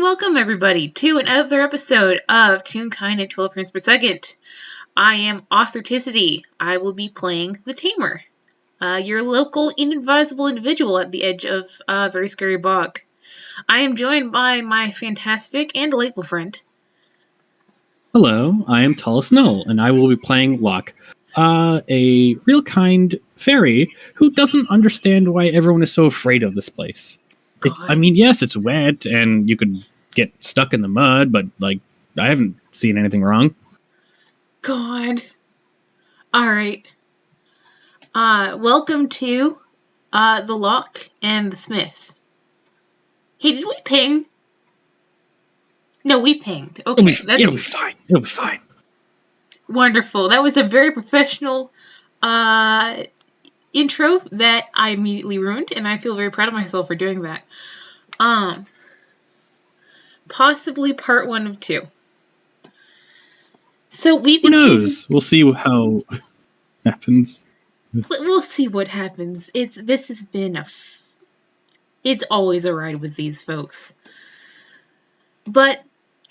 welcome everybody to another episode of Toonkind at 12 frames per second. I am Authorticity. I will be playing the Tamer, your local inadvisable individual at the edge of a very scary bog. I am joined by my fantastic and delightful friend. Hello, I am Tallestnull, and I will be playing Locke, a real kind fairy who doesn't understand why everyone is so afraid of this place. Yes, it's wet, and you could get stuck in the mud, but, I haven't seen anything wrong. God. Alright. Welcome to, the Locke and the Smith. Hey, did we ping? No, we pinged. Okay, It'll be fine. It'll be fine. Wonderful. That was a very professional, intro that I immediately ruined, and I feel very proud of myself for doing that. Possibly part 1 of 2. So who knows? We'll see how happens. We'll see what happens. It's always a ride with these folks. But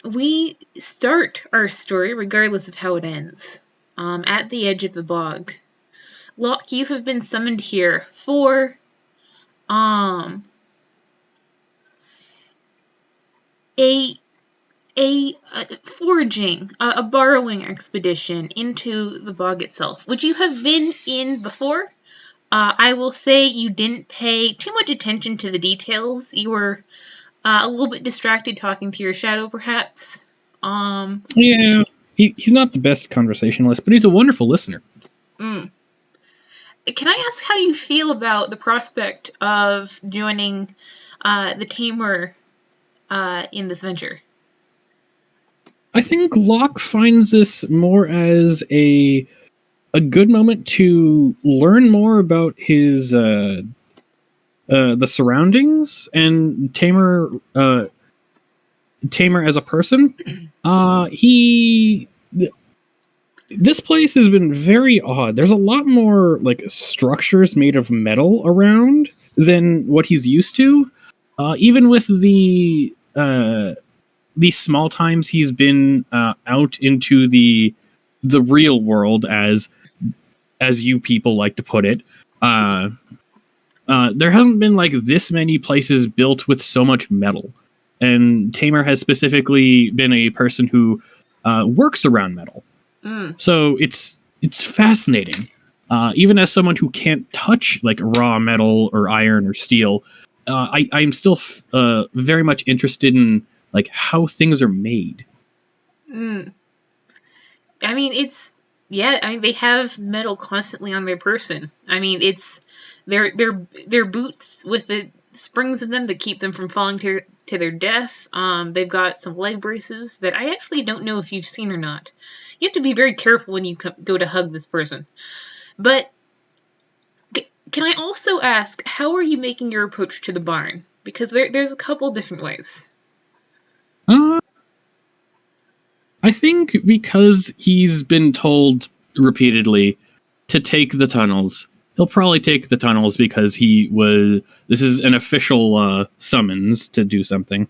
we start our story, regardless of how it ends, at the edge of the bog. Locke, you have been summoned here for a foraging, a burrowing expedition into the bog itself, which you have been in before. I will say you didn't pay too much attention to the details. You were a little bit distracted talking to your shadow, perhaps. Yeah, he's not the best conversationalist, but he's a wonderful listener. Can I ask how you feel about the prospect of joining the Tamer in this venture? I think Locke finds this more as a good moment to learn more about his the surroundings and Tamer as a person. This place has been very odd. There's a lot more structures made of metal around than what he's used to. Even with the small times he's been out into the real world, as you people like to put it, there hasn't been this many places built with so much metal. And Tamer has specifically been a person who works around metal. So it's fascinating. Even as someone who can't touch raw metal or iron or steel, I'm still very much interested in how things are made. I mean, they have metal constantly on their person. I mean, it's their boots with the springs in them that keep them from falling to their death. They've got some leg braces that I actually don't know if you've seen or not. You have to be very careful when you go to hug this person. But can I also ask, how are you making your approach to the barn? Because there's a couple different ways. I think because he's been told repeatedly to take the tunnels, he'll probably take the tunnels because this is an official summons to do something.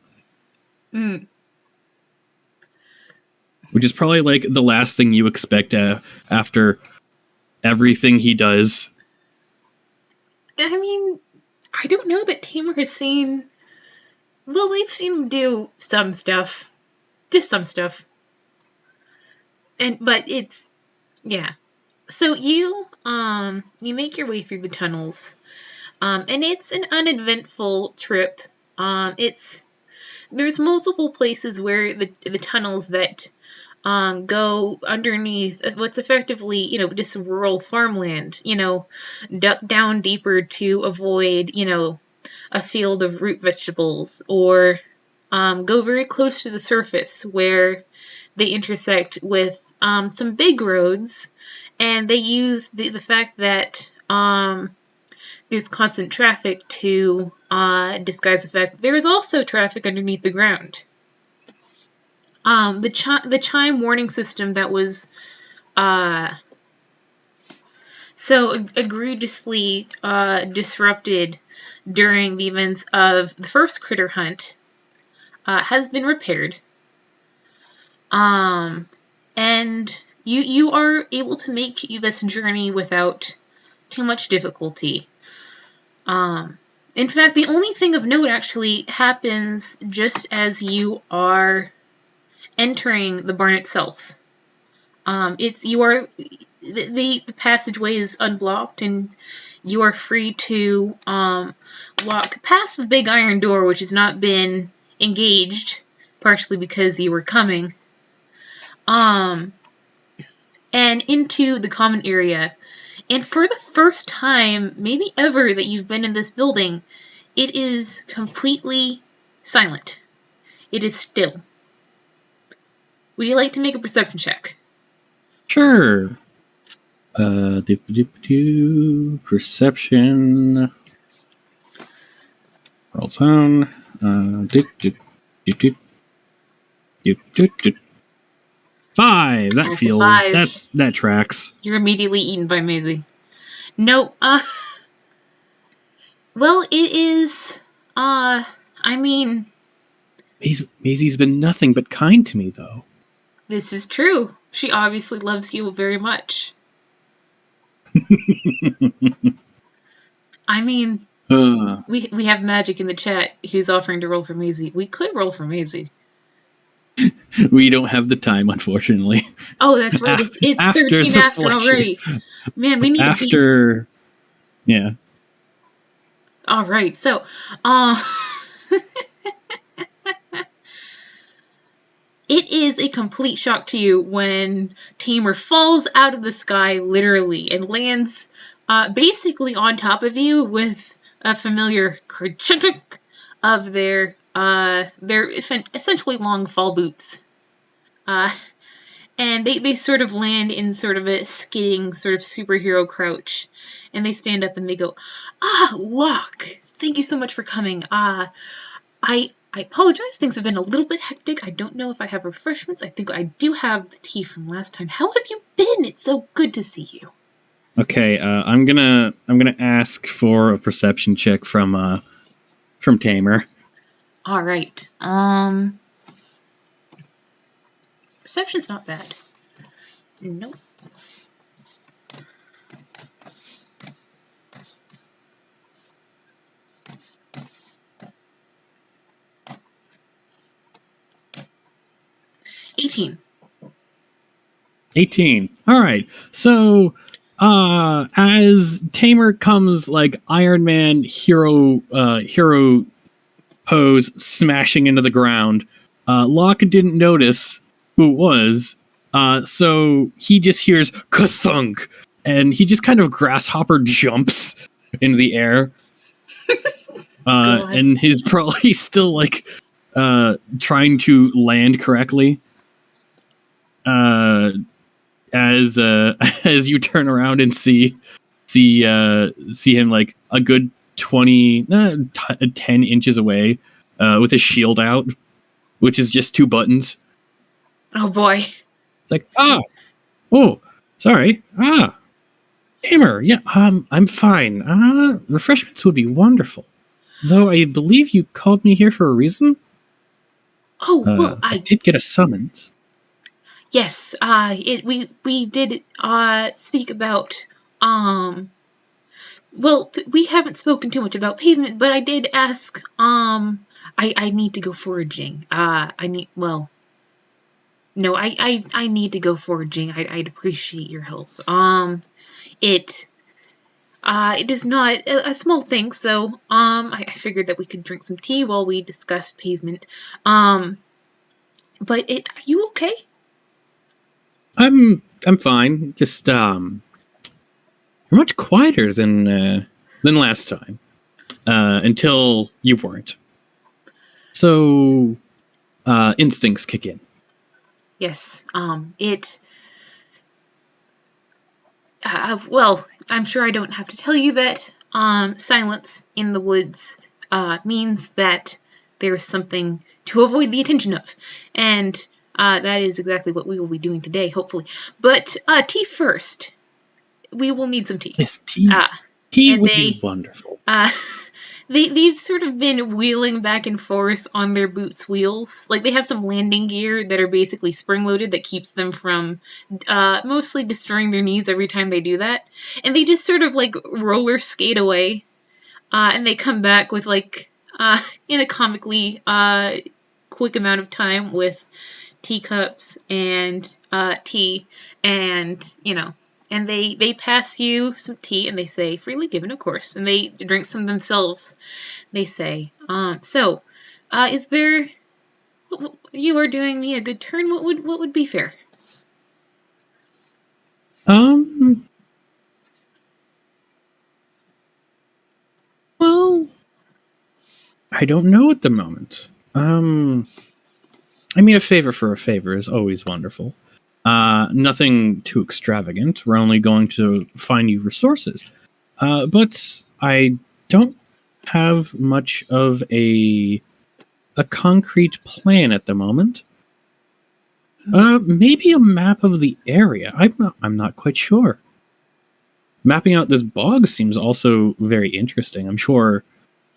Which is probably the last thing you expect after everything he does. I mean, I don't know that Tamer has seen... Well, they've seen him do some stuff. Just some stuff. But it's... Yeah. So you make your way through the tunnels. And it's an uneventful trip. There's multiple places where the tunnels that go underneath what's effectively, just rural farmland, duck down deeper to avoid, a field of root vegetables, or go very close to the surface where they intersect with some big roads, and they use the fact that there's constant traffic to disguise the fact that there is also traffic underneath the ground. The chime warning system that was so egregiously disrupted during the events of the first critter hunt has been repaired. And you are able to make this journey without too much difficulty. In fact, the only thing of note actually happens just as you are entering the barn itself. The passageway is unblocked, and you are free to walk past the big iron door, which has not been engaged, partially because you were coming, and into the common area. And for the first time, maybe ever, that you've been in this building, it is completely silent. It is still. Would you like to make a perception check? Sure. Perception. Roll sound. 5. That tracks. You're immediately eaten by Maisie. No, well, it is, I mean... Maisie's been nothing but kind to me, though. This is true. She obviously loves you very much. I mean, we have Magic in the chat who's offering to roll for Maisie. We could roll for Maisie. We don't have the time, unfortunately. Oh, that's right. It's 13 after already. Man, we need after. Yeah. All right. So, it is a complete shock to you when Tamer falls out of the sky, literally, and lands basically on top of you with a familiar crunch of their essentially long fall boots. And they sort of land in sort of a skidding sort of superhero crouch. And they stand up and they go, Locke, thank you so much for coming. I apologize, things have been a little bit hectic. I don't know if I have refreshments. I think I do have the tea from last time. How have you been? It's so good to see you. Okay, I'm gonna ask for a perception check from Tamer. All right. Perception's not bad. Nope. $18. All right. So, as Tamer comes like Iron Man hero pose, smashing into the ground, Locke didn't notice who it was. So he just hears ka-thunk, and he just kind of grasshopper jumps into the air. And he's probably still like trying to land correctly. As you turn around and see him like a good 10 inches away, with his shield out, which is just 2 buttons. Oh boy! It's like sorry. Tamer, yeah, I'm fine. Refreshments would be wonderful. Though I believe you called me here for a reason. Oh well, I did get a summons. Yes, we did speak about well, we haven't spoken too much about pavement, but I did ask I need to go foraging. I need to go foraging. I'd appreciate your help. It is not a small thing, so I figured that we could drink some tea while we discussed pavement. But are you okay? I'm fine. Just you're much quieter than last time. Until you weren't. So instincts kick in. Yes. Well, I'm sure I don't have to tell you that silence in the woods means that there's something to avoid the attention of. And that is exactly what we will be doing today, hopefully. But tea first. We will need some tea. Yes, tea. Tea would be wonderful. they've sort of been wheeling back and forth on their boots' wheels. Like, they have some landing gear that are basically spring-loaded that keeps them from mostly destroying their knees every time they do that. And they just sort of, like, roller skate away. And they come back with, like, in a comically quick amount of time with teacups and tea and, and they pass you some tea and they say, freely given, of course, and they drink some themselves. They say, is there, you are doing me a good turn. What would be fair? Well, I don't know at the moment. I mean, a favor for a favor is always wonderful. Nothing too extravagant. We're only going to find you resources. But I don't have much of a concrete plan at the moment. Maybe a map of the area. I'm not quite sure. Mapping out this bog seems also very interesting. I'm sure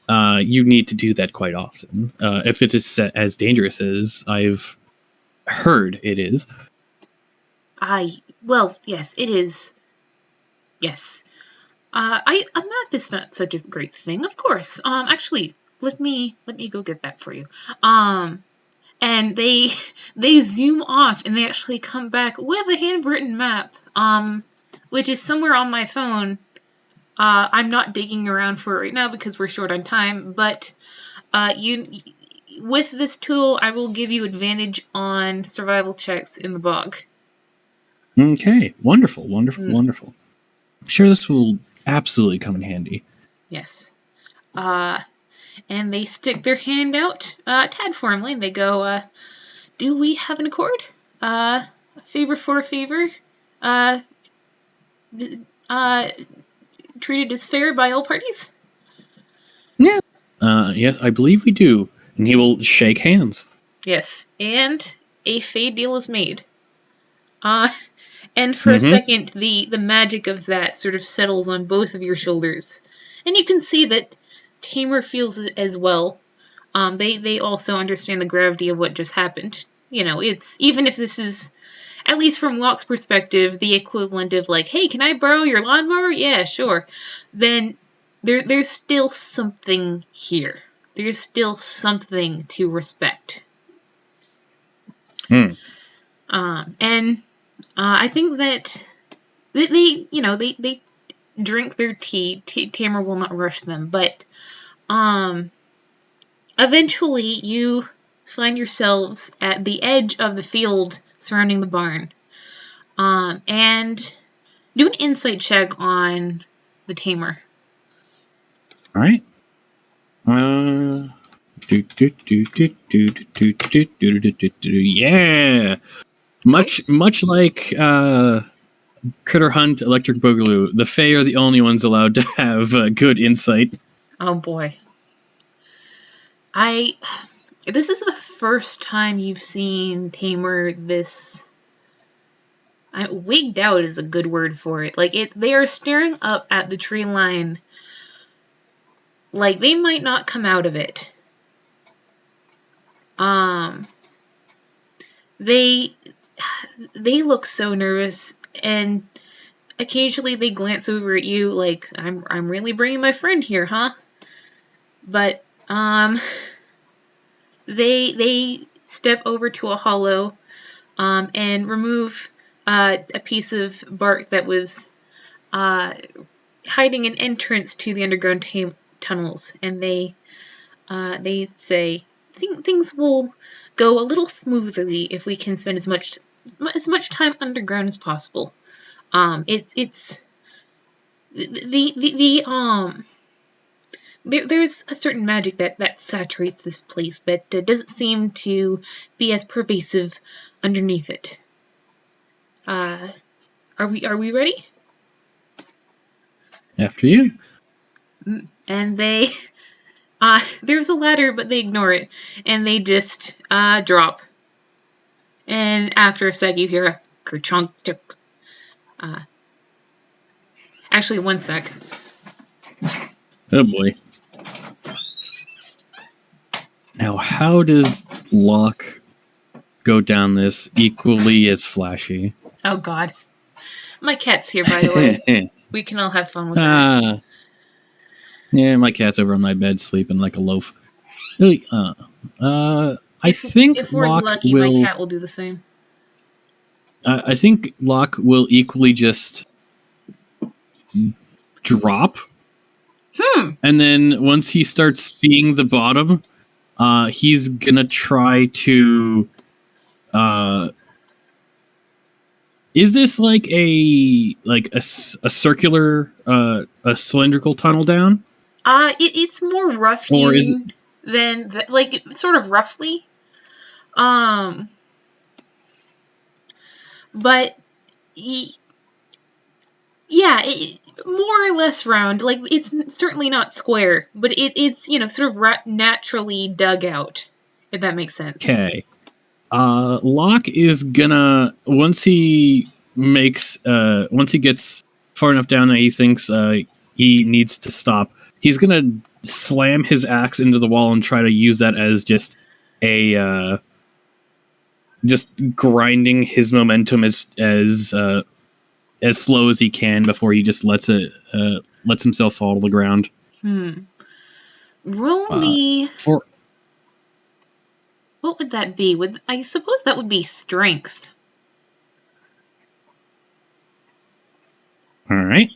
you need to do that quite often. If it is set as dangerous as I've heard it is. Well, yes, it is. Yes. A map is not such a great thing, of course. Actually, let me go get that for you. And they zoom off and they actually come back with a handwritten map, which is somewhere on my phone. I'm not digging around for it right now because we're short on time, but with this tool, I will give you advantage on survival checks in the bog. Okay, wonderful. I'm sure this will absolutely come in handy. Yes. And they stick their hand out, tad formally, and they go, do we have an accord? A favor for a favor? Treated as fair by all parties? Yeah. Yes, I believe we do. And he will shake hands. Yes, and a fey deal is made. And for a second, the magic of that sort of settles on both of your shoulders. And you can see that Tamer feels it as well. They also understand the gravity of what just happened. It's, even if this is, at least from Locke's perspective, the equivalent of like, hey, can I borrow your lawnmower? Yeah, sure. Then there's still something here. There's still something to respect. And I think that they drink their tea. Tamer will not rush them, but eventually you find yourselves at the edge of the field surrounding the barn. And do an insight check on the Tamer. All right. Yeah. Much like Critter Hunt, Electric Boogaloo, the Fae are the only ones allowed to have good insight. Oh boy. This is the first time you've seen Tamer this... wigged out is a good word for it. Like, they are staring up at the tree line like they might not come out of it. They look so nervous, and occasionally they glance over at you like, I'm really bringing my friend here, huh? But they step over to a hollow and remove a piece of bark that was hiding an entrance to the underground tunnels, and they say things will go a little smoothly if we can spend as much time underground as possible. It's there's a certain magic that saturates this place that doesn't seem to be as pervasive underneath it. Are we ready? After you. And they there's a ladder, but they ignore it, and they just drop. And after a sec, you hear a kerchunk. Actually, 1 sec. Oh boy. Now, how does Locke go down this equally as flashy? Oh, God. My cat's here, by the way. We can all have fun with that. Yeah, my cat's over on my bed sleeping like a loaf. I think if we're Locke lucky, will. my cat will do the same. I think Locke will equally just drop. And then once he starts seeing the bottom, he's gonna try to. Is this like a circular, a cylindrical tunnel down? It's more rough hewn than like sort of roughly. But yeah, more or less round. Like it's certainly not square, but it's sort of naturally dug out. If that makes sense. Okay. Locke is gonna once he gets far enough down that he thinks he needs to stop. He's gonna slam his axe into the wall and try to use that as just a just grinding his momentum as slow as he can before he just lets himself fall to the ground. Roll me for. What would that be? I suppose that would be strength. All right.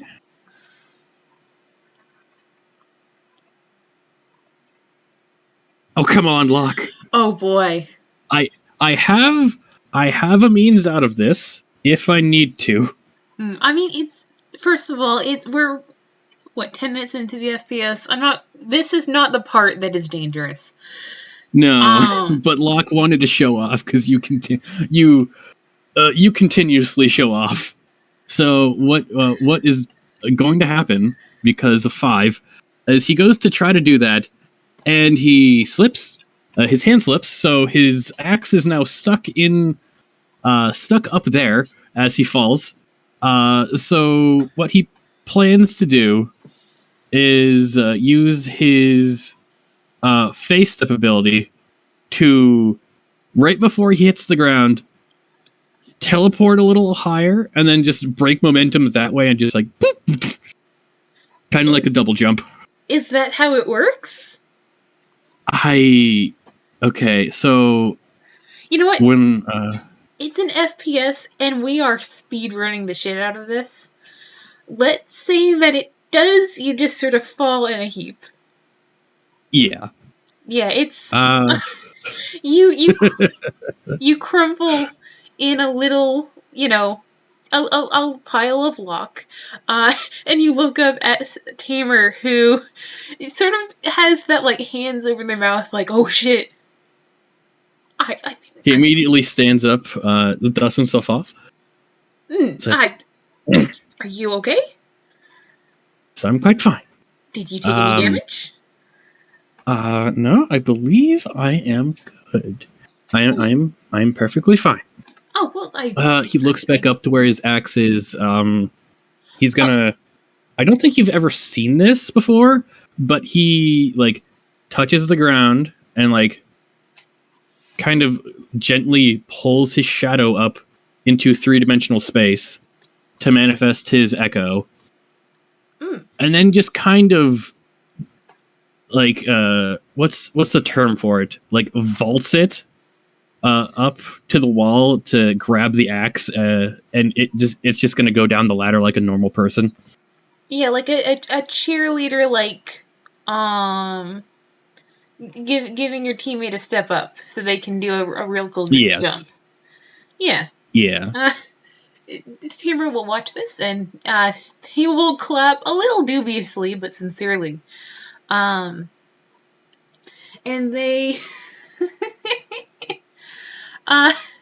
Oh, come on, Locke. Oh boy. I have a means out of this if I need to. I mean, it's first of all, we're 10 minutes into the FPS. This is not the part that is dangerous. No, but Locke wanted to show off because you continuously show off. So what is going to happen because of 5 is he goes to try to do that and he slips. His hand slips, so his axe is now stuck up there as he falls. So what he plans to do is use his face step ability to, right before he hits the ground, teleport a little higher and then just break momentum that way and just like kind of like a double jump. Is that how it works? Okay, so you know what? When it's an FPS and we are speed running the shit out of this. Let's say that it does. You just sort of fall in a heap. Yeah. Yeah, it's you crumple in a little, a pile of Locke, and you look up at Tamer, who sort of has that like hands over their mouth, like, oh shit. He immediately stands up, dusts himself off. Are you okay? So I'm quite fine. Did you take any damage? No, I believe I am good. I'm perfectly fine. Oh well, he looks back up to where his axe is. He's gonna. I don't think you've ever seen this before, but he like touches the ground and like kind of gently pulls his shadow up into 3-dimensional space to manifest his echo, and then just kind of like what's the term for it? Like vaults it up to the wall to grab the axe, and it's just going to go down the ladder like a normal person. Yeah, like a cheerleader, like giving your teammate a step up so they can do a real cool jump. Yeah. Yeah. Tamer will watch this and he will clap a little dubiously but sincerely. And they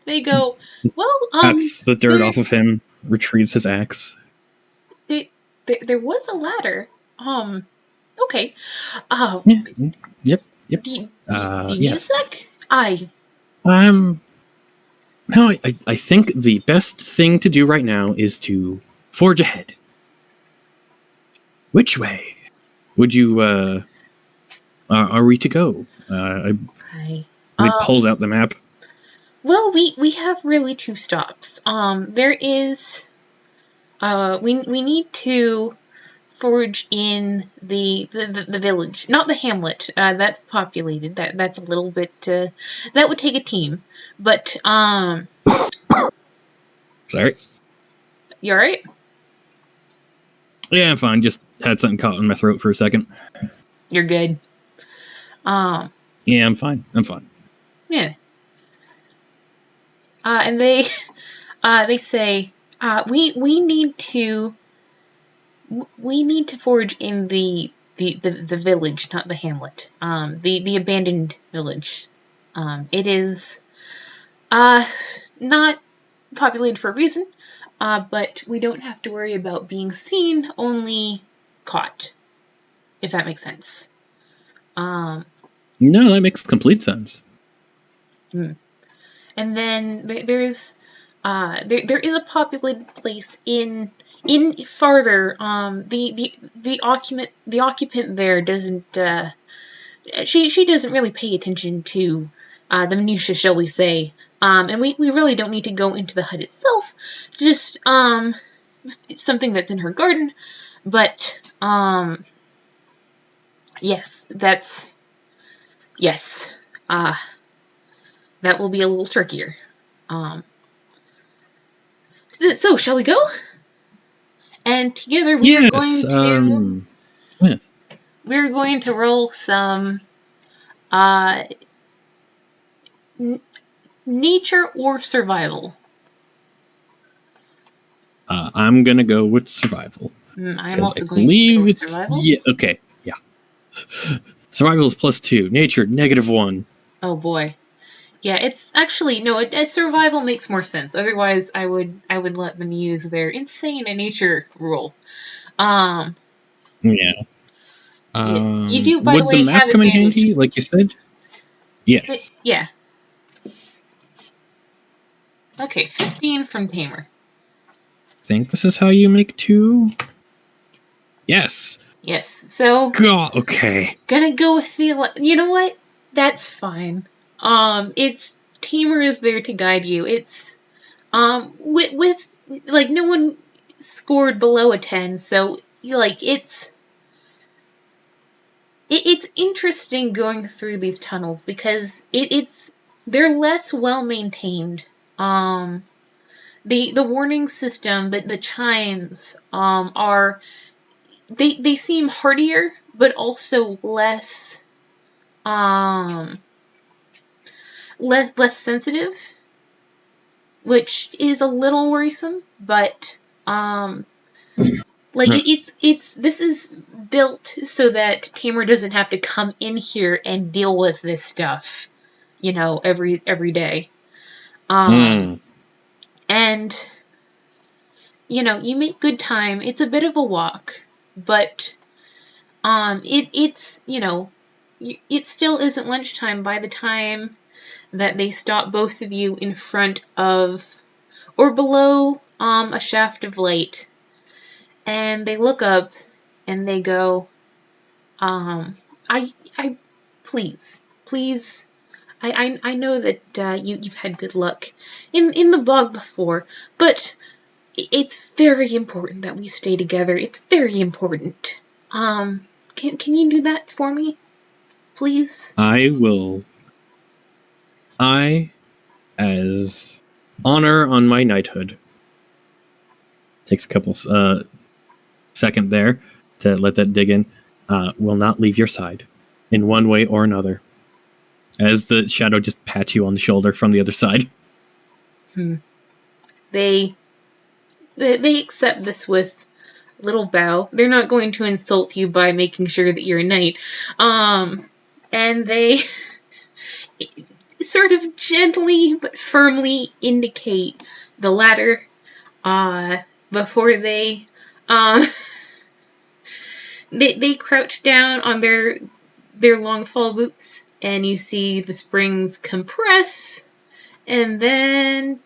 they go, well, that's the dirt off of him, retrieves his axe. There was a ladder. Okay. Yep. Do you need a sec? No, I think the best thing to do right now is to forge ahead. Which way would you are we to go? Right. As he pulls out the map. Well, we have really two stops. There is, we need to forage in the village, not the hamlet. That's populated. That's a little bit. That would take a team. But Sorry. You alright? Yeah, I'm fine. Just had something caught in my throat for a second. You're good. Yeah, I'm fine. Yeah. And they say we need to forage in the village, not the hamlet. The abandoned village. It is not populated for a reason, but we don't have to worry about being seen, only caught. If that makes sense. No, that makes complete sense. And then there's there is a populated place in farther. The occupant there doesn't. She doesn't really pay attention to the minutia, shall we say. And we really don't need to go into the hut itself. Just something that's in her garden. But yes, yes. That will be a little trickier. So shall we go? And together we're going to roll some nature or survival. I'm gonna go with survival. I'm also going to go with survival. Yeah. Okay. Yeah. Survival is +2. Nature -1. Oh boy. Yeah, it's actually no. Survival makes more sense. Otherwise, I would let them use their insane nature rule. Yeah. You do, by would the way, the map have come in advantage. handy, like you said? Yes. Yeah. Okay, 15 from Tamer. I think this is how you make 2. Yes. Yes. So. God. Okay. Gonna go with the. You know what? That's fine. It's Tamer is there to guide you. It's with like no one scored below a 10, so like it's interesting going through these tunnels because they're less well maintained. The warning system, the chimes are they seem hardier but also less less sensitive, which is a little worrisome, but like this is built so that Tamer doesn't have to come in here and deal with this stuff, every day. And you make good time. It's a bit of a walk, but it's it still isn't lunchtime by the time that they stop both of you in front of or below a shaft of light, and they look up and they go, I please, I know that you've had good luck in the bog before, but it's very important that we stay together. It's very important. Can you do that for me, please? I will. As honor on my knighthood, takes a couple second there to let that dig in. Will not leave your side in one way or another. As the shadow just pats you on the shoulder from the other side. They accept this with a little bow. They're not going to insult you by making sure that you're a knight. And they sort of gently but firmly indicate the ladder before they they crouch down on their long fall boots, and you see the springs compress, and then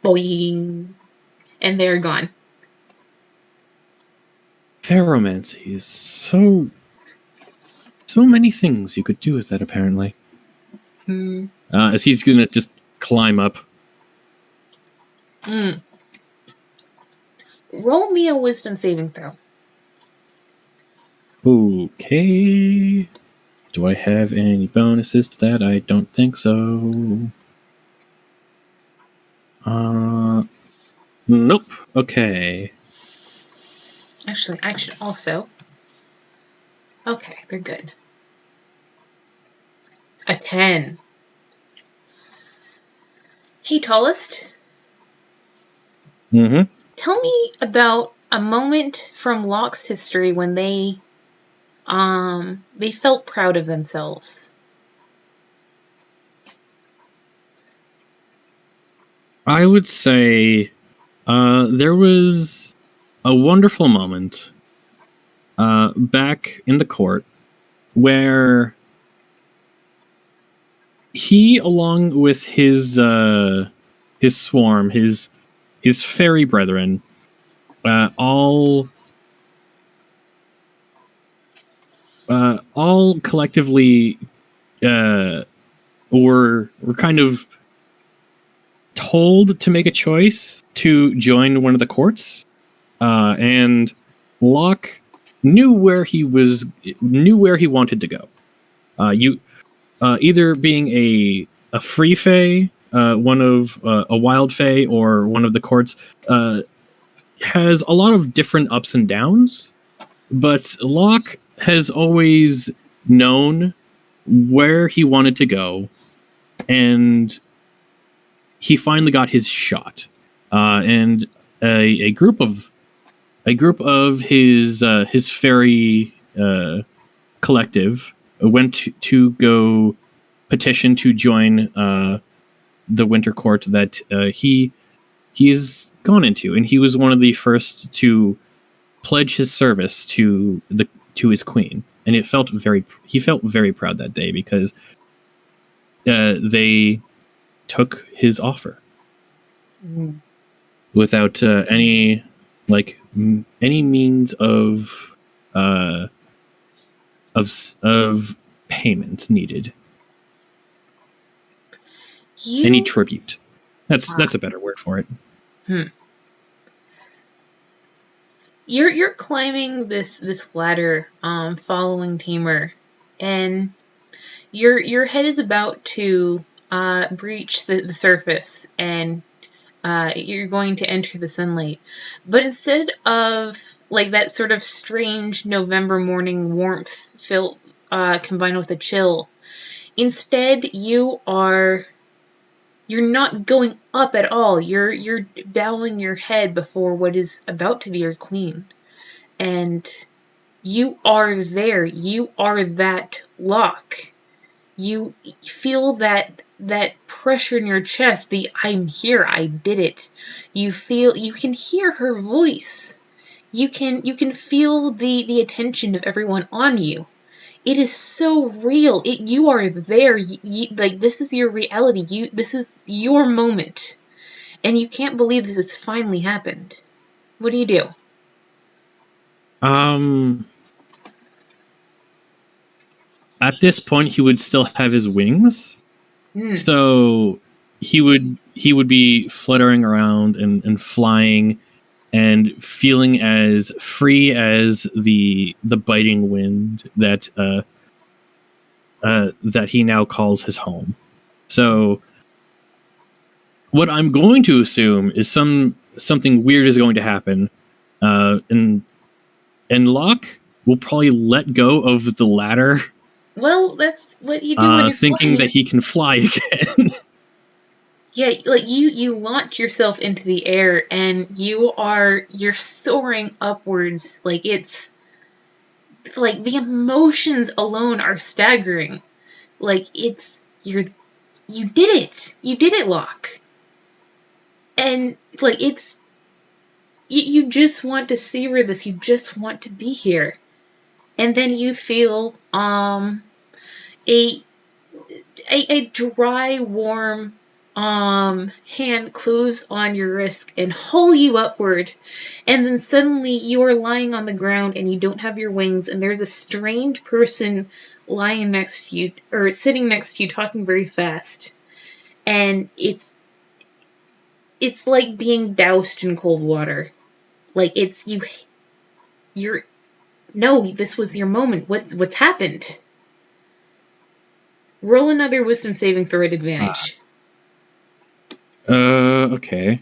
boing, and they're gone. Ferromancy is so So many things you could do with that, apparently. As he's gonna just climb up. Roll me a wisdom saving throw. Okay. Do I have any bonuses to that? I don't think so. Nope. Okay. Actually, I should also. Okay, they're good. A 10. Hey, Tallest. Tell me about a moment from Locke's history when they felt proud of themselves. I would say there was a wonderful moment back in the court where he, along with his swarm, his fairy brethren, all collectively were kind of told to make a choice to join one of the courts, and Locke knew where he wanted to go. Either being a free fae, one of a wild fae, or one of the courts, has a lot of different ups and downs. But Locke has always known where he wanted to go, and he finally got his shot. And a group of his fairy collective went to go petition to join the winter court that he's gone into, and he was one of the first to pledge his service to his queen, and he felt very proud that day because they took his offer without any means of payment needed. Any tribute. That's a better word for it. You're climbing this ladder, following Tamer, and your head is about to breach the surface, and you're going to enter the sunlight. But instead of like that sort of strange November morning warmth combined with a chill, instead you're not going up at all. You're bowing your head before what is about to be your queen. And you are there. You are that Locke. You feel that pressure in your chest, the I'm here, I did it. You can hear her voice. You can feel the attention of everyone on you. It is so real. You are there. Like, this is your reality. This is your moment. And you can't believe this has finally happened. What do you do? At this point, he would still have his wings, so he would be fluttering around and flying and feeling as free as the biting wind that he now calls his home. So what I'm going to assume is something weird is going to happen, and Locke will probably let go of the ladder. Well, that's what you do when you're thinking that he can fly again. Yeah, like you launch yourself into the air and you're soaring upwards. Like, it's like the emotions alone are staggering. Like, you did it. You did it, Locke. And like, you just want to savor this. You just want to be here. And then you feel a dry, warm hand close on your wrist and haul you upward. And then suddenly you are lying on the ground and you don't have your wings, and there's a strange person lying next to you, or sitting next to you, talking very fast. And it's like being doused in cold water. Like you're no, this was your moment. What's happened? Roll another wisdom saving throw at advantage. Okay.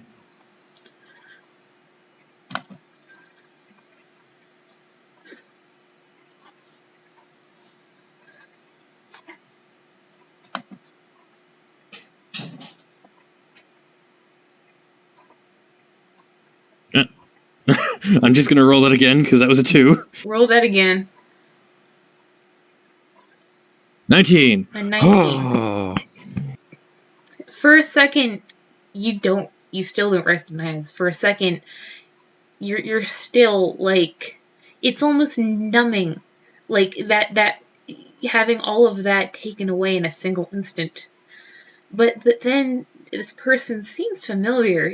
I'm just gonna roll that again because that was a 2. Roll that again. 19. A 19. For a second, you still don't recognize. For a second, you're still like, it's almost numbing, like that having all of that taken away in a single instant. But then this person seems familiar.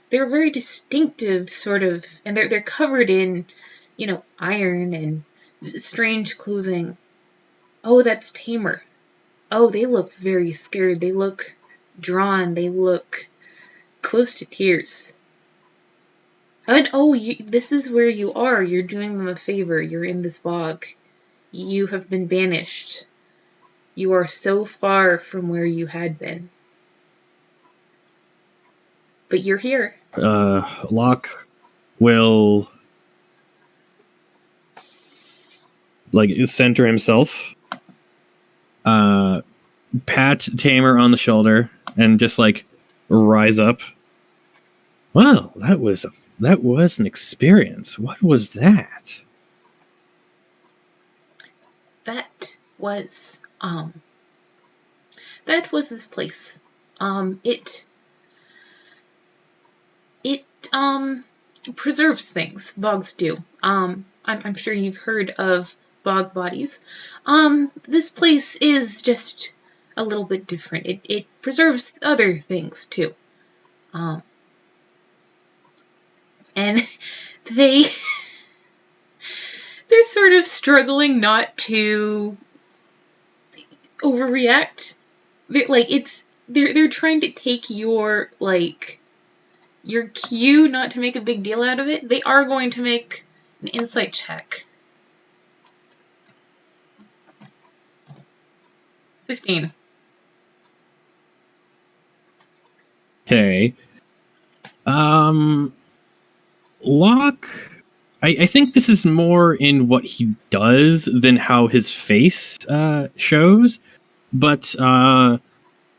They're very distinctive, sort of, and they're covered in, iron and strange clothing. Oh, that's Tamer. Oh, they look very scared. They look drawn. They look close to tears. And this is where you are. You're doing them a favor. You're in this bog. You have been banished. You are so far from where you had been. But you're here. Locke will center himself, pat Tamer on the shoulder, and just rise up. Well, that was an experience. What was that? That was this place. It preserves things. Bogs do. I'm sure you've heard of bog bodies. This place is just a little bit different. It preserves other things too. And they're sort of struggling not to overreact. They're trying to take your cue not to make a big deal out of it. They are going to make an insight check. 15. Okay. Locke, I think this is more in what he does than how his face shows. But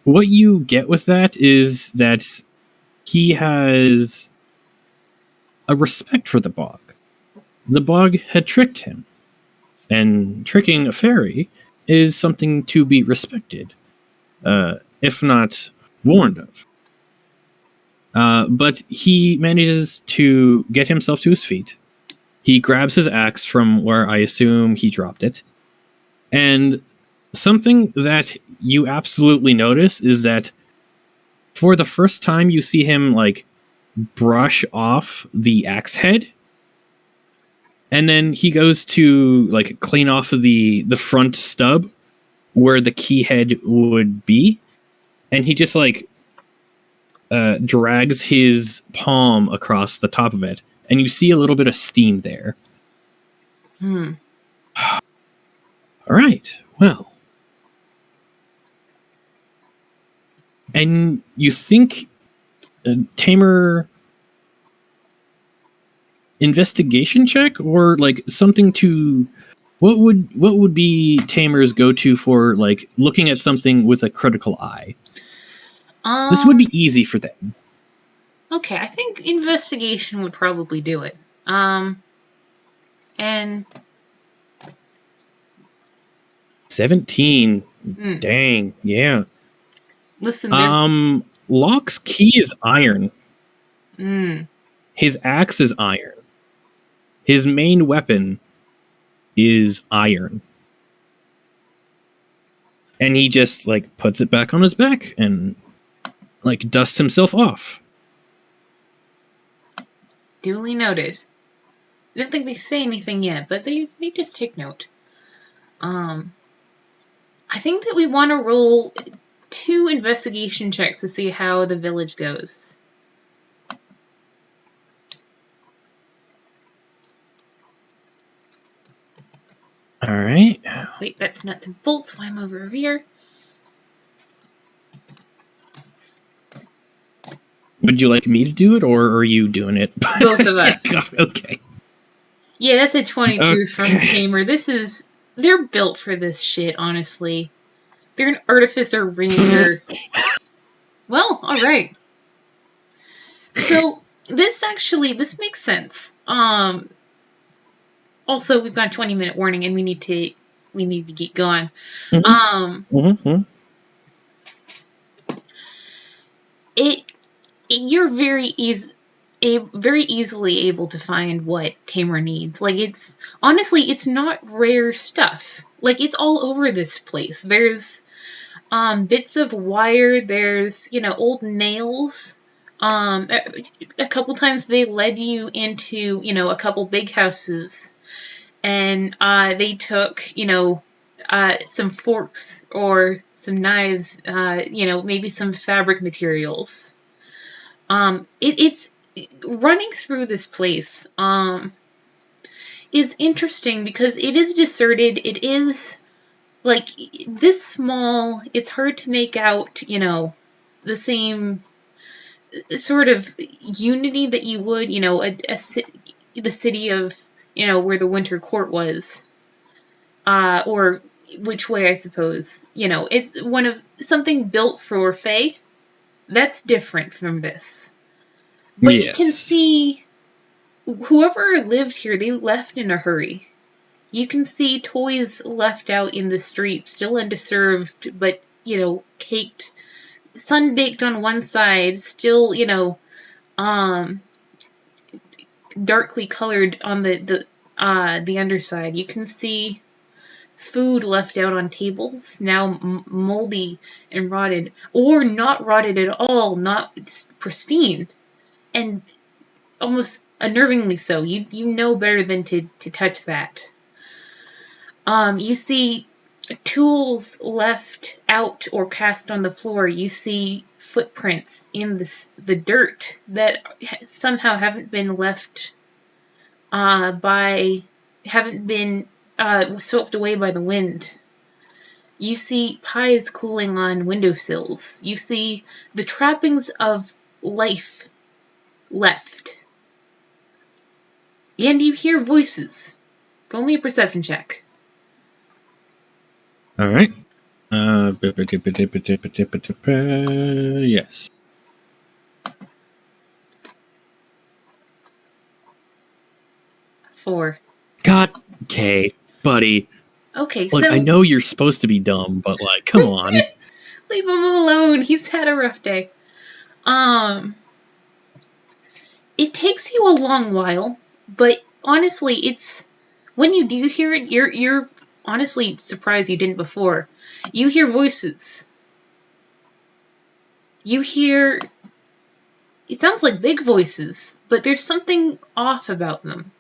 what you get with that is that he has a respect for the bog. The bog had tricked him. And tricking a fairy is something to be respected, if not warned of. But he manages to get himself to his feet. He grabs his axe from where I assume he dropped it. And something that you absolutely notice is that for the first time you see him brush off the axe head. And then he goes to clean off the front stub where the key head would be. And he just drags his palm across the top of it, and you see a little bit of steam there. All right, well. And you think Tamer investigation check or something to what would be Tamer's go-to for looking at something with a critical eye? This would be easy for them. Okay, I think investigation would probably do it. And 17. Dang, yeah. Listen, Locke's key is iron. His axe is iron. His main weapon is iron. And he just puts it back on his back and like, dust himself off. Duly noted. I don't think they say anything yet, but they just take note. I think that we want to roll 2 investigation checks to see how the village goes. All right. Wait, that's nuts and bolts. Why am I over here? Would you like me to do it, or are you doing it? Both of us. Okay. Yeah, that's a 22 Okay. from Tamer. They're built for this shit, honestly. They're an artificer ranger. Well, alright. So, this makes sense. Also, we've got a 20-minute warning and we need to get going. You're very easily able to find what Tamer needs. Like, it's not rare stuff. Like, it's all over this place. There's bits of wire, there's, old nails. A couple times they led you into, a couple big houses, and they took, some forks or some knives, maybe some fabric materials. It's running through this place is interesting because it is deserted. It is like this small. It's hard to make out, the same sort of unity that you would, the city of, where the Winter Court was, or which way, I suppose. It's one of something built for Fae. That's different from this. But yes. You can see whoever lived here, they left in a hurry. You can see toys left out in the street, still undisturbed, but, caked, sun-baked on one side, still, darkly colored on the underside. You can see food left out on tables, now moldy and rotted, or not rotted at all, not pristine, and almost unnervingly so. You know better than to touch that. You see tools left out or cast on the floor. You see footprints in the dirt that somehow haven't been left haven't been swept away by the wind. You see pies cooling on windowsills. You see the trappings of life left. And you hear voices. Roll me a perception check. All right. Yes. 4. God, okay, buddy. Okay, look, so I know you're supposed to be dumb, but like, come on. Leave him alone. He's had a rough day. It takes you a long while, but honestly, it's when you do hear it, you're honestly surprised you didn't before. You hear voices. You hear. It sounds like big voices, but there's something off about them.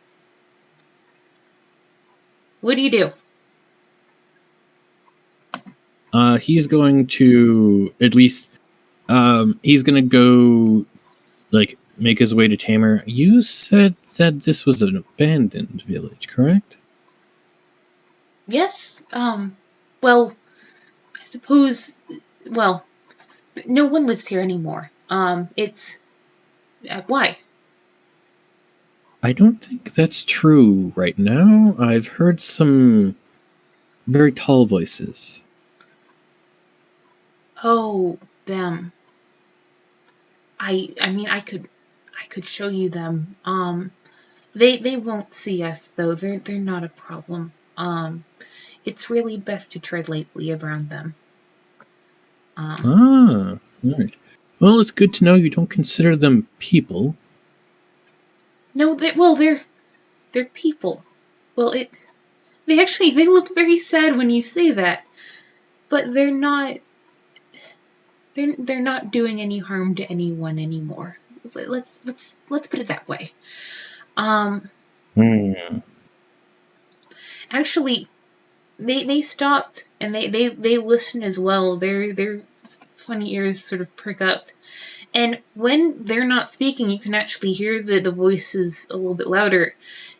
What do you do? He's going to at least. He's gonna go, like, make his way to Tamer. You said this was an abandoned village, correct? Yes. Well, I suppose. Well, no one lives here anymore. It's. Why? I don't think that's true right now. I've heard some very tall voices. Oh, them. I mean, I could show you them. They won't see us though. They're not a problem. It's really best to tread lightly around them. Right. Well, it's good to know you don't consider them people. No, they're people. Well, they look very sad when you say that, but they're not. they're not doing any harm to anyone anymore. Let's put it that way. Actually, they stop and they listen as well. Their funny ears sort of prick up. And when they're not speaking, you can actually hear the voices a little bit louder.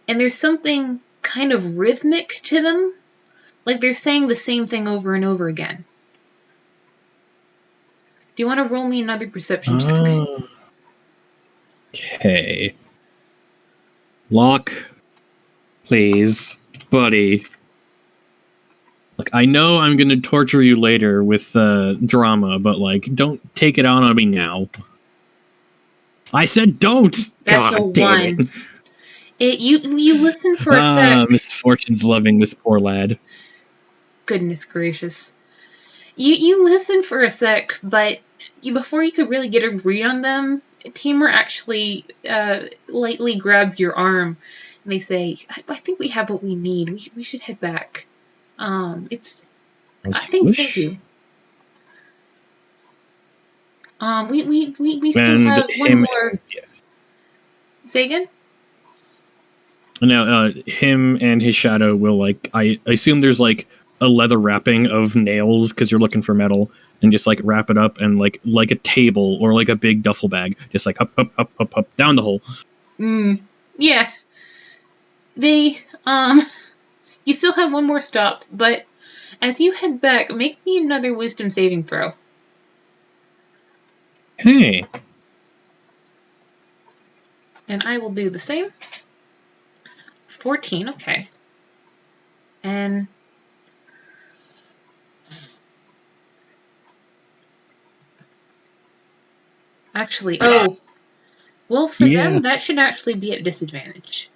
And there's something kind of rhythmic to them. Like they're saying the same thing over and over again. Do you want to roll me another perception check? Okay. Locke, please, buddy. Like, I know I'm going to torture you later with drama, but, like, don't take it out on me now. I said don't! That's God damn it. You listen for a sec. Misfortune's loving this poor lad. Goodness gracious. You listen for a sec, but before you could really get a read on them, Tamer actually lightly grabs your arm, and they say, "I think we have what we need. We should head back." Thank you. We still have one more. Yeah. Say again? Now, him and his shadow will, like, I assume there's, like, a leather wrapping of nails, because you're looking for metal, and just, like, wrap it up, and, like a table, or, like, a big duffel bag, just, like, up, down the hole. Yeah. They, you still have one more stop, but as you head back, make me another wisdom saving throw. Hey. And I will do the same. 14, okay. And actually, well, for them, that should actually be at disadvantage.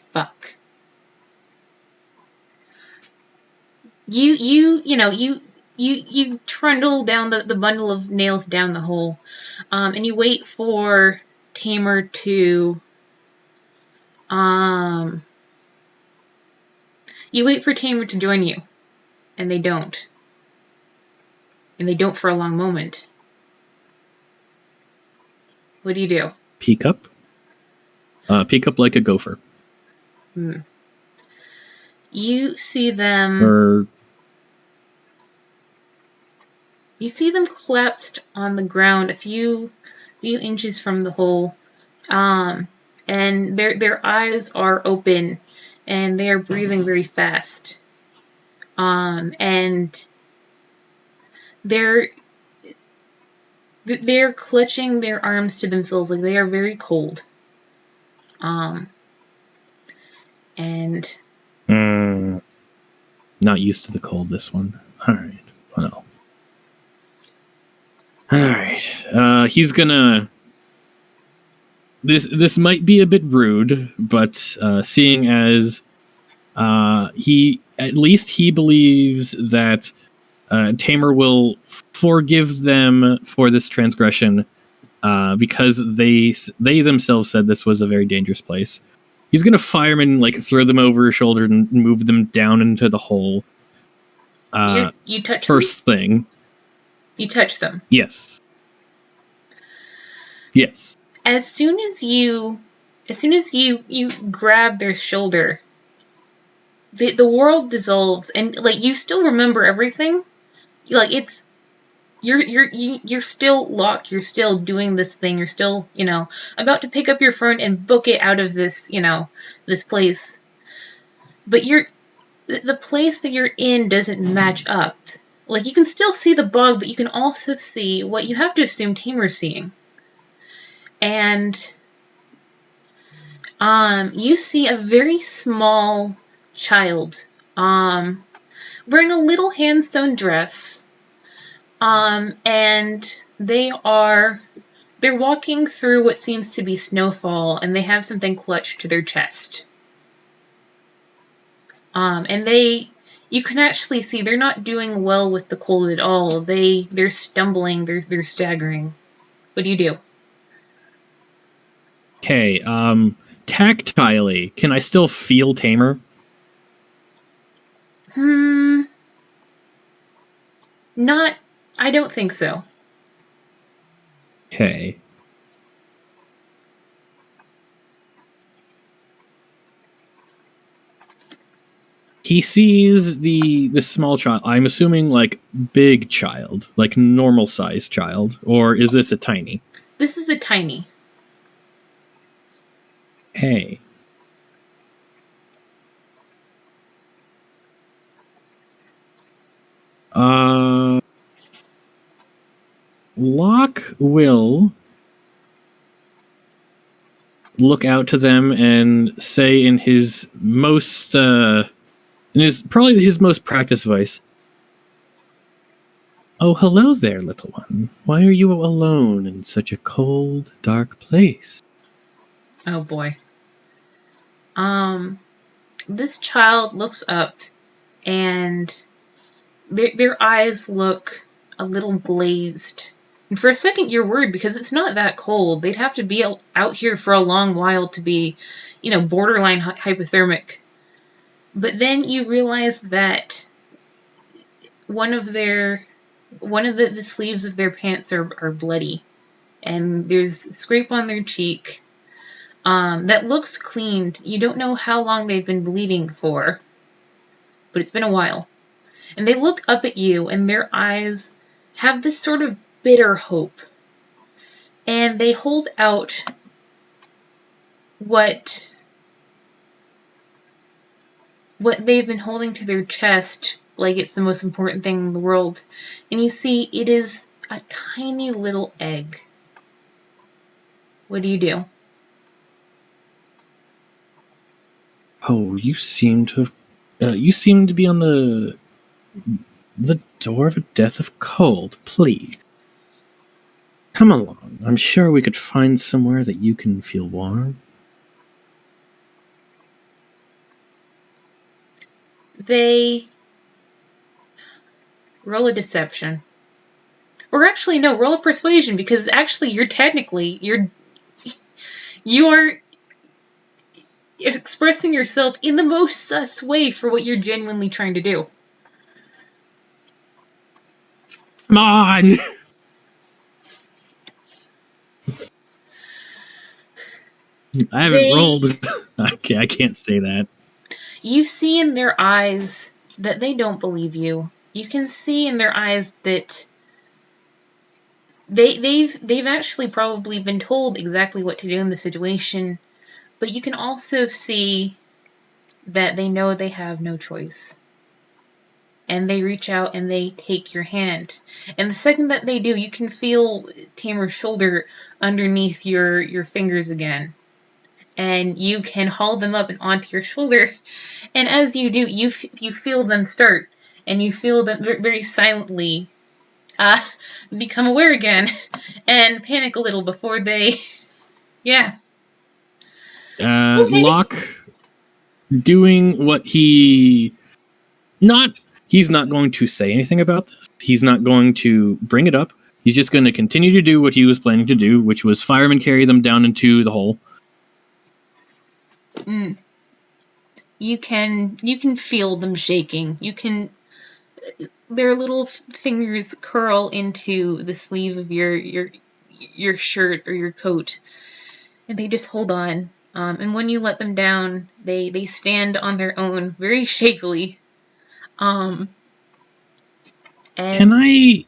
Fuck. You trundle down the bundle of nails down the hole, and you wait for Tamer to join you, and they don't. And they don't for a long moment. What do you do? Peek up? Peek up like a gopher. You see them... You see them collapsed on the ground a few inches from the hole, and their eyes are open, and they are breathing very fast, and they're clutching their arms to themselves, like they are very cold, and not used to the cold, this one. All right, well. Alright, he's gonna... This might be a bit rude, but seeing as at least he believes that Tamer will forgive them for this transgression because they themselves said this was a very dangerous place. He's gonna fire them and, like, throw them over his shoulder and move them down into the hole. You touch first them? Thing. You touch them? Yes. Yes. As soon as you grab their shoulder, the world dissolves, and, like, you still remember everything. Like, it's you're still Locke. You're still doing this thing. You're still, about to pick up your phone and book it out of this, this place. But the place that you're in doesn't match up. Like, you can still see the bug, but you can also see what you have to assume Tamer's seeing. And you see a very small child wearing a little hand-sewn dress, and they're walking through what seems to be snowfall, and they have something clutched to their chest. And you can actually see they're not doing well with the cold at all. They're stumbling, they're staggering. What do you do? Okay, tactilely, can I still feel Tamer? I don't think so. Okay. He sees the small child. I'm assuming like big child, like normal sized child, or is this a tiny? This is a tiny. Hey. Locke will look out to them and say in his most probably his most practiced voice, "Oh, hello there, little one. Why are you alone in such a cold, dark place?" Oh boy. This child looks up and their eyes look a little glazed. And for a second you're worried because it's not that cold. They'd have to be out here for a long while to be, borderline hypothermic. But then you realize that one of the sleeves of their pants are bloody, and there's a scrape on their cheek that looks cleaned. You don't know how long they've been bleeding for, but it's been a while. And they look up at you, and their eyes have this sort of bitter hope. And they hold out what they've been holding to their chest like it's the most important thing in the world. And you see it is a tiny little egg. What do you do? Oh, you seem to be on the door of a death of cold. Please come along. I'm sure we could find somewhere that you can feel warm. They roll a deception. Or actually, no, roll a persuasion, because actually you are expressing yourself in the most sus way for what you're genuinely trying to do. Come on! I haven't rolled. Okay, I can't say that. You see in their eyes that they don't believe you. You can see in their eyes that they've actually probably been told exactly what to do in the situation, but you can also see that they know they have no choice. And they reach out and they take your hand. And the second that they do, you can feel Tamer's shoulder underneath your fingers again. And you can haul them up and onto your shoulder. And as you do, you feel them start. And you feel them very silently become aware again. And panic a little before they... Yeah. Okay. Locke doing what he's not going to say anything about this. He's not going to bring it up. He's just going to continue to do what he was planning to do, which was firemen carry them down into the hole. You can feel them shaking. Their little fingers curl into the sleeve of your shirt or your coat, and they just hold on. And when you let them down, they stand on their own, very shakily. And can I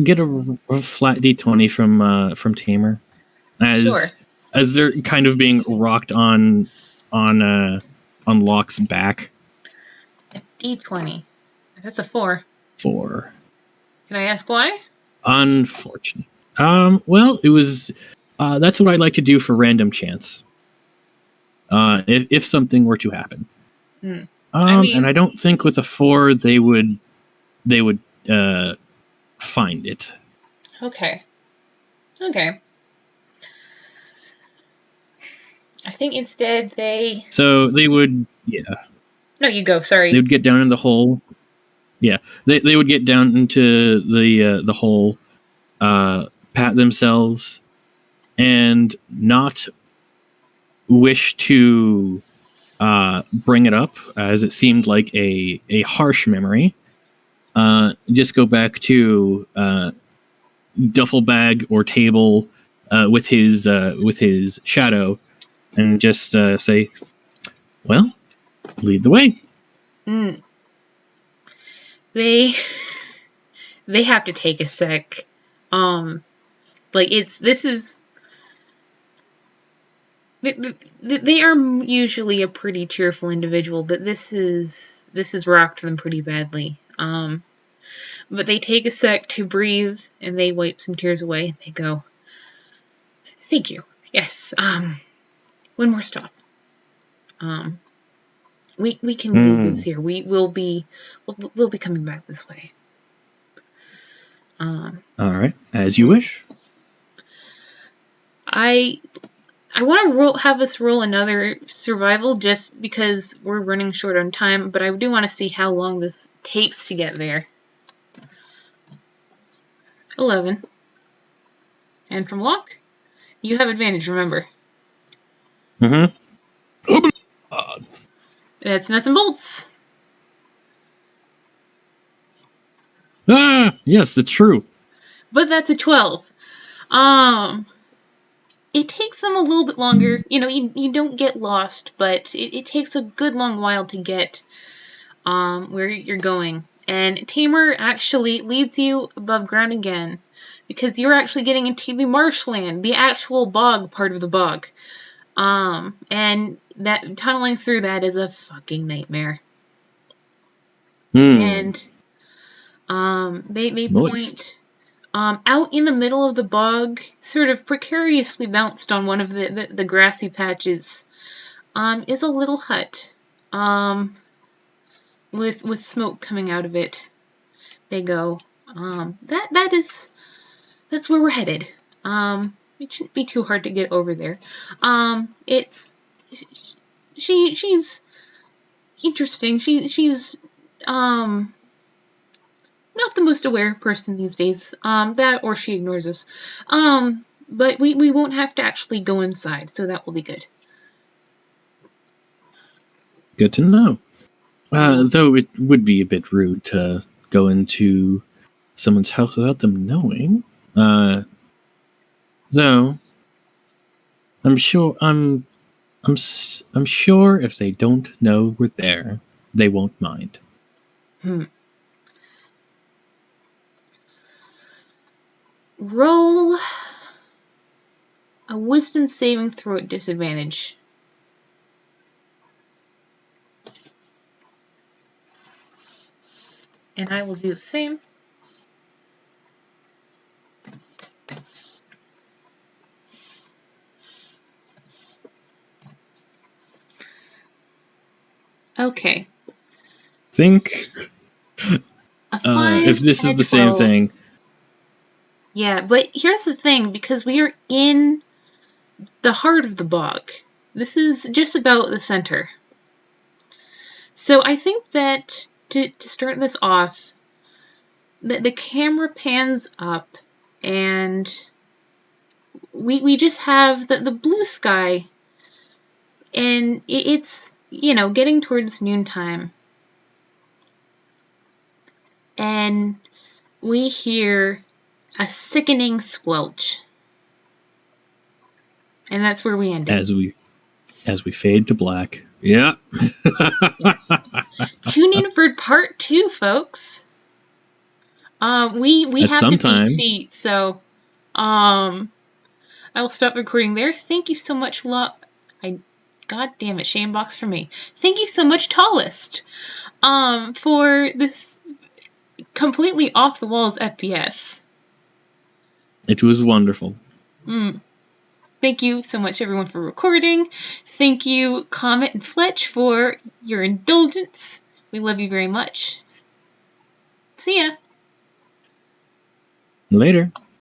get a flat D20 from Tamer as they're kind of being rocked on Locke's back? D20. That's a 4. 4. Can I ask why? Unfortunate. Well, it was. That's what I'd like to do for random chance. If something were to happen. And I don't think with a 4 they would find it. Okay. I think instead they... So they would, yeah. No, you go, sorry. They would get down in the hole. Yeah, they would get down into the hole, pat themselves, and not wish to bring it up, as it seemed like a harsh memory. just go back to duffel bag or table with his shadow, and just say, "Well, lead the way." Mm. They have to take a sec. They are usually a pretty cheerful individual, but this has rocked them pretty badly. But they take a sec to breathe, and they wipe some tears away, and they go, "Thank you. Yes. One more stop. We can leave this here. We'll be coming back this way." All right, as you wish. I want to have us roll another survival just because we're running short on time, but I do want to see how long this takes to get there. 11. And from Locke, you have advantage, remember. Mm-hmm. That's nuts and bolts. Yes, it's true. But that's a 12. It takes them a little bit longer. You don't get lost, but it takes a good long while to get where you're going. And Tamer actually leads you above ground again, because you're actually getting into the marshland, the actual bog part of the bog. And that tunneling through that is a fucking nightmare. And they point out in the middle of the bog, sort of precariously bounced on one of the grassy patches, is a little hut, with smoke coming out of it. They go, that's where we're headed. It shouldn't be too hard to get over there. She's interesting. She's not the most aware person these days. That or she ignores us. But we won't have to actually go inside, so that will be good. Good to know. Though it would be a bit rude to go into someone's house without them knowing. So I'm sure if they don't know we're there, they won't mind. Roll a wisdom saving throw at disadvantage. And I will do the same. I Okay. think if this is the 12. Same thing. Yeah, but here's the thing, because we are in the heart of the bog. This is just about the center. So I think that to start this off, the camera pans up, and we just have the blue sky, and it's, getting towards noontime. And we hear a sickening squelch. And that's where we end it. As we fade to black. Yeah. Tune in for part 2, folks. We At have some to time. beat feet, so I will stop recording there. Thank you so much, God damn it, shame box for me. Thank you so much, Tallest, for this completely off the walls FPS. It was wonderful. Thank you so much, everyone, for recording. Thank you, Comet and Fletch, for your indulgence. We love you very much. See ya. Later.